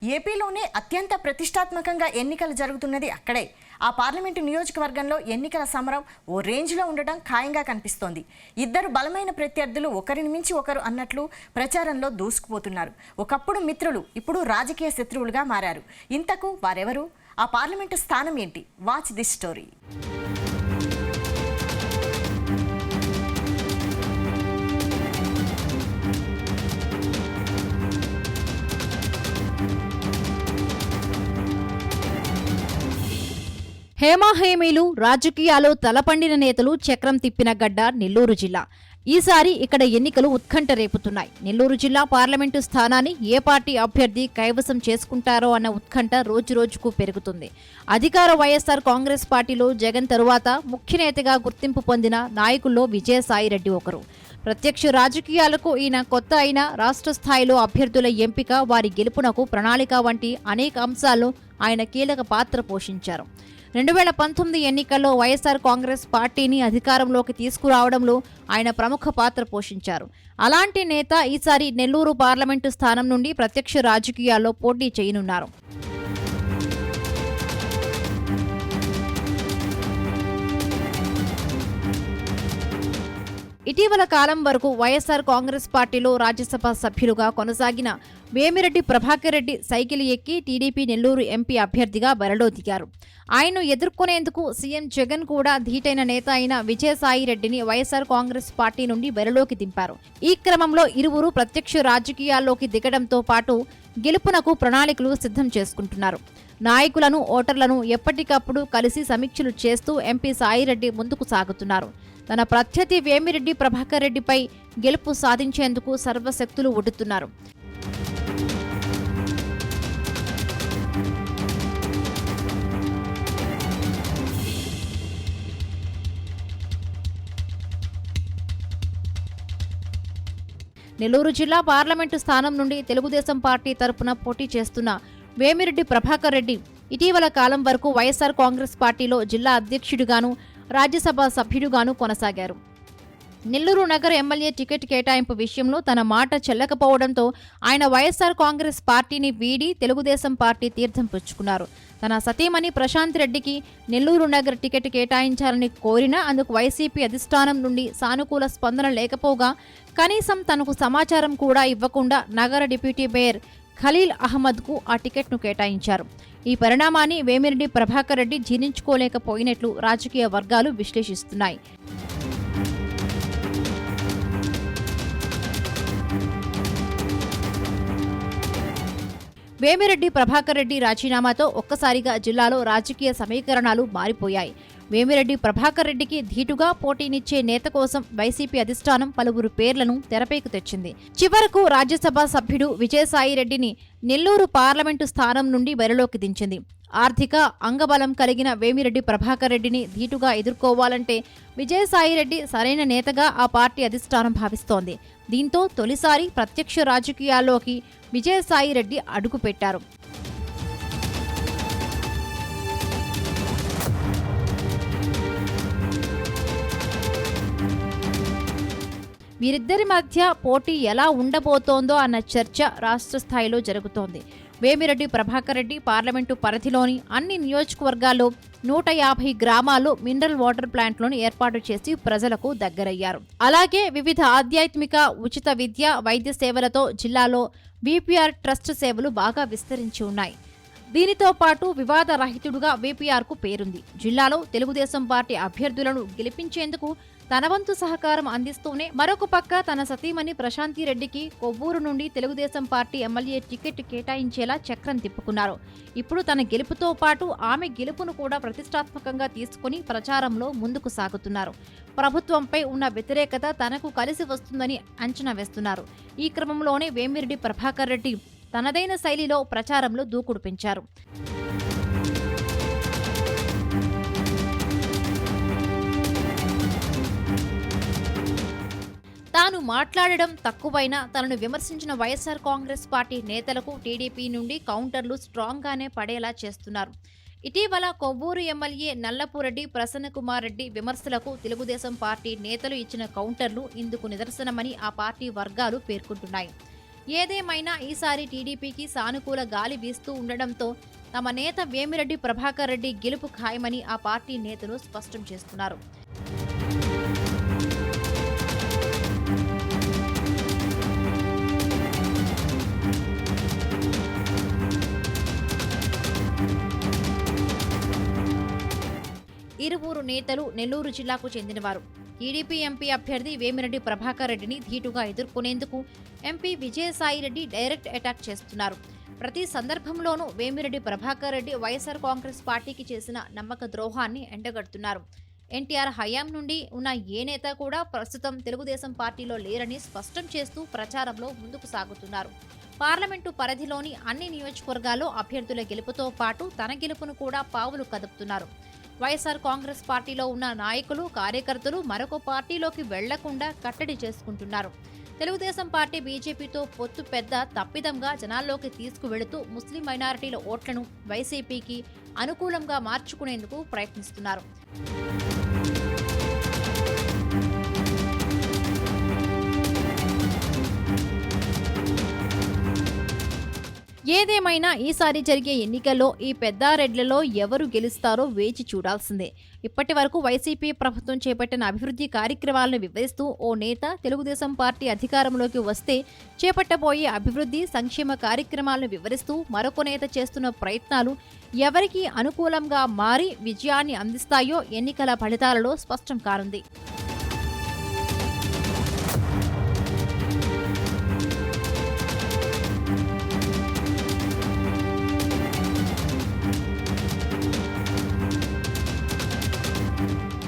ఏపీలోనే అత్యంత ప్రతిష్టాత్మకంగా ఎన్నికలు జరుగుతున్నది అక్కడే. ఆ పార్లమెంటు నియోజకవర్గంలో ఎన్నికల సమరం ఓ రేంజ్లో ఉండటం ఖాయంగా కనిపిస్తోంది. ఇద్దరు బలమైన ప్రత్యర్థులు ఒకరిని మించి ఒకరు అన్నట్లు ప్రచారంలో దూసుకుపోతున్నారు. ఒకప్పుడు మిత్రులు, ఇప్పుడు రాజకీయ శత్రువులుగా మారారు. ఇంతకు వారెవరు? ఆ పార్లమెంటు స్థానం ఏంటి? Watch this story. హేమాహేమీలు రాజకీయాల్లో తలపండిన నేతలు చక్రం తిప్పిన గడ్డ నెల్లూరు జిల్లా. ఈసారి ఇక్కడ ఎన్నికలు ఉత్కంఠ రేపుతున్నాయి. నెల్లూరు జిల్లా పార్లమెంటు స్థానాన్ని ఏ పార్టీ అభ్యర్థి కైవసం చేసుకుంటారో అన్న ఉత్కంఠ రోజురోజుకు పెరుగుతుంది. అధికార వైఎస్ఆర్ కాంగ్రెస్ పార్టీలో జగన్ తరువాత ముఖ్య నేతగా గుర్తింపు పొందిన నాయకుల్లో విజయసాయిరెడ్డి ఒకరు. ప్రత్యక్ష రాజకీయాలకు ఈయన కొత్త అయిన రాష్ట్ర స్థాయిలో అభ్యర్థుల ఎంపిక, వారి గెలుపునకు ప్రణాళిక వంటి అనేక అంశాల్లో ఆయన కీలక పాత్ర పోషించారు. 2019 ఎన్నికల్లో వైఎస్ఆర్ కాంగ్రెస్ పార్టీని అధికారంలోకి తీసుకురావడంలో ఆయన ప్రముఖ పాత్ర పోషించారు. అలాంటి నేత ఈసారి నెల్లూరు పార్లమెంటు స్థానం నుండి ప్రత్యక్ష రాజకీయాల్లో పోటీ చేయనున్నారు. ఇటీవల కాలం వరకు వైఎస్ఆర్ కాంగ్రెస్ పార్టీలో రాజ్యసభ సభ్యులుగా కొనసాగిన వేమిరెడ్డి ప్రభాకర్ రెడ్డి సైకిల్ ఎక్కి టీడీపీ నెల్లూరు ఎంపీ అభ్యర్థిగా బరిలో దిగారు. ఆయన్ను ఎదుర్కొనేందుకు సీఎం జగన్ కూడా ధీటైన నేత అయిన విజయసాయిరెడ్డిని వైఎస్ఆర్ కాంగ్రెస్ పార్టీ నుండి బరిలోకి దింపారు. ఈ క్రమంలో ఇరువురు ప్రత్యక్ష రాజకీయాల్లోకి దిగడంతో పాటు గెలుపునకు ప్రణాళికలు సిద్ధం చేసుకుంటున్నారు. నాయకులను, ఓటర్లను ఎప్పటికప్పుడు కలిసి సమీక్షలు చేస్తూ ఎంపీ సాయిరెడ్డి ముందుకు సాగుతున్నారు. తన ప్రత్యర్థి వేమిరెడ్డి ప్రభాకర్ రెడ్డిపై గెలుపు సాధించేందుకు సర్వశక్తులు ఒడ్డుతున్నారు. నెల్లూరు జిల్లా పార్లమెంటు స్థానం నుండి తెలుగుదేశం పార్టీ తరపున పోటీ చేస్తున్న వేమిరెడ్డి ప్రభాకర్ రెడ్డి ఇటీవల కాలం వరకు వైఎస్ఆర్ కాంగ్రెస్ పార్టీలో జిల్లా అధ్యక్షుడిగాను, రాజ్యసభ సభ్యుడిగాను కొనసాగారు. నెల్లూరు నగర ఎమ్మెల్యే టికెట్ కేటాయింపు విషయంలో తన మాట చెల్లకపోవడంతో ఆయన వైఎస్ఆర్ కాంగ్రెస్ పార్టీని వీడి తెలుగుదేశం పార్టీ తీర్థం పుచ్చుకున్నారు. తన సతీమణి ప్రశాంత్ రెడ్డికి నెల్లూరు నగర టికెట్ కేటాయించాలని కోరినా అందుకు వైసీపీ అధిష్టానం నుండి సానుకూల స్పందన లేకపోగా కనీసం తనకు సమాచారం కూడా ఇవ్వకుండా నగర డిప్యూటీ మేయర్ ఖలీల్ అహ్మద్కు ఆ టికెట్ను కేటాయించారు. ఈ పరిణామాన్ని వేమిరెడ్డి ప్రభాకర్ రెడ్డి జీర్ణించుకోలేకపోయినట్లు రాజకీయ వర్గాలు విశ్లేషిస్తున్నాయి. వేమిరెడ్డి ప్రభాకర్ రెడ్డి రాజీనామాతో ఒక్కసారిగా జిల్లాలో రాజకీయ సమీకరణాలు మారిపోయాయి. వేమిరెడ్డి ప్రభాకర్ రెడ్డికి ధీటుగా పోటీనిచ్చే నేత కోసం వైసీపీ అధిష్టానం పలువురు పేర్లను తెరపైకి తెచ్చింది. చివరకు రాజ్యసభ సభ్యుడు విజయసాయిరెడ్డిని నెల్లూరు పార్లమెంటు స్థానం నుండి బరిలోకి దించింది. ఆర్థిక అంగబలం కలిగిన వేమిరెడ్డి ప్రభాకర్ రెడ్డిని ధీటుగా ఎదుర్కోవాలంటే విజయసాయిరెడ్డి సరైన నేతగా ఆ పార్టీ అధిష్టానం భావిస్తోంది. దీంతో తొలిసారి ప్రత్యక్ష రాజకీయాల్లోకి విజయసాయిరెడ్డి అడుగుపెట్టారు. వీరిద్దరి మధ్య పోటీ ఎలా ఉండబోతోందో అన్న చర్చ రాష్ట్ర స్థాయిలో జరుగుతోంది. వేమిరెడ్డి ప్రభాకర్ రెడ్డి పార్లమెంటు పరిధిలోని అన్ని నియోజకవర్గాల్లో 150 గ్రామాల్లో మినరల్ వాటర్ ప్లాంట్లను ఏర్పాటు చేసి ప్రజలకు దగ్గరయ్యారు. అలాగే వివిధ ఆధ్యాత్మిక, ఉచిత విద్య, వైద్య సేవలతో జిల్లాలో వీపీఆర్ ట్రస్ట్ సేవలు బాగా విస్తరించి ఉన్నాయి. దీనితో పాటు వివాద రహితుడుగా వీపీఆర్కు పేరుంది. జిల్లాలో తెలుగుదేశం పార్టీ అభ్యర్థులను గెలిపించేందుకు తన వంతు సహకారం అందిస్తూనే మరొక పక్క తన సతీమణి ప్రశాంతి రెడ్డికి కొవ్వూరు నుండి తెలుగుదేశం పార్టీ ఎమ్మెల్యే టికెట్ కేటాయించేలా చక్రం తిప్పుకున్నారు. ఇప్పుడు తన గెలుపుతో పాటు ఆమె గెలుపును కూడా ప్రతిష్టాత్మకంగా తీసుకుని ప్రచారంలో ముందుకు సాగుతున్నారు. ప్రభుత్వంపై ఉన్న వ్యతిరేకత తనకు కలిసి వస్తుందని అంచనా వేస్తున్నారు. ఈ క్రమంలోనే వేమిరెడ్డి ప్రభాకర్ రెడ్డి తనదైన శైలిలో ప్రచారంలో దూకుడు పెంచారు. తాను మాట్లాడడం తక్కువైనా తనను విమర్శించిన వైఎస్ఆర్ కాంగ్రెస్ పార్టీ నేతలకు టీడీపీ నుండి కౌంటర్లు స్ట్రాంగ్గానే పడేలా చేస్తున్నారు. ఇటీవల కొవ్వూరు ఎమ్మెల్యే నల్లపురెడ్డి ప్రసన్నకుమార్ రెడ్డి విమర్శలకు తెలుగుదేశం పార్టీ నేతలు ఇచ్చిన కౌంటర్లు ఇందుకు నిదర్శనమని ఆ పార్టీ వర్గాలు పేర్కొంటున్నాయి. ఏదేమైనా ఈసారి టీడీపీకి సానుకూల గాలి వీస్తూ ఉండడంతో తమ నేత వేమిరెడ్డి ప్రభాకర్ రెడ్డి గెలుపు ఖాయమని ఆ పార్టీ నేతలు స్పష్టం చేస్తున్నారు. ఇరువురు నేతలు నెల్లూరు జిల్లాకు చెందినవారు. టీడీపీ ఎంపీ అభ్యర్థి వేమిరెడ్డి ప్రభాకర్ రెడ్డిని ధీటుగా ఎదుర్కొనేందుకు ఎంపీ విజయసాయిరెడ్డి డైరెక్ట్ అటాక్ చేస్తున్నారు. ప్రతి సందర్భంలోనూ వేమిరెడ్డి ప్రభాకర్ రెడ్డి వైఎస్ఆర్ కాంగ్రెస్ పార్టీకి చేసిన నమ్మక ద్రోహాన్ని ఎండగడుతున్నారు. ఎన్టీఆర్ హయాం నుండి ఉన్న ఏ నేత కూడా ప్రస్తుతం తెలుగుదేశం పార్టీలో లేరని స్పష్టం చేస్తూ ప్రచారంలో ముందుకు సాగుతున్నారు. పార్లమెంటు పరిధిలోని అన్ని నియోజకవర్గాల్లో అభ్యర్థుల గెలుపుతో పాటు తన గెలుపును కూడా పావులు కదుపుతున్నారు. వైఎస్ఆర్ కాంగ్రెస్ పార్టీలో ఉన్న నాయకులు, కార్యకర్తలు మరొక పార్టీలోకి వెళ్లకుండా కట్టడి చేసుకుంటున్నారు. తెలుగుదేశం పార్టీ బీజేపీతో పొత్తు పెద్ద తప్పిదంగా జనాల్లోకి తీసుకువెళుతూ ముస్లిం మైనారిటీల ఓట్లను వైసీపీకి అనుకూలంగా మార్చుకునేందుకు ప్రయత్నిస్తున్నారు. ఏదేమైనా ఈసారి జరిగే ఎన్నికల్లో ఈ పెద్దారెడ్లలో ఎవరు గెలుస్తారో వేచి చూడాల్సిందే. ఇప్పటి వరకు వైసీపీ ప్రభుత్వం చేపట్టిన అభివృద్ధి కార్యక్రమాలను వివరిస్తూ ఓ నేత తెలుగుదేశం పార్టీ అధికారంలోకి వస్తే చేపట్టబోయే అభివృద్ధి సంక్షేమ కార్యక్రమాలను వివరిస్తూ మరొక నేత చేస్తున్న ప్రయత్నాలు ఎవరికి అనుకూలంగా మారి విజయాన్ని అందిస్తాయో ఎన్నికల ఫలితాలలో స్పష్టం కానుంది.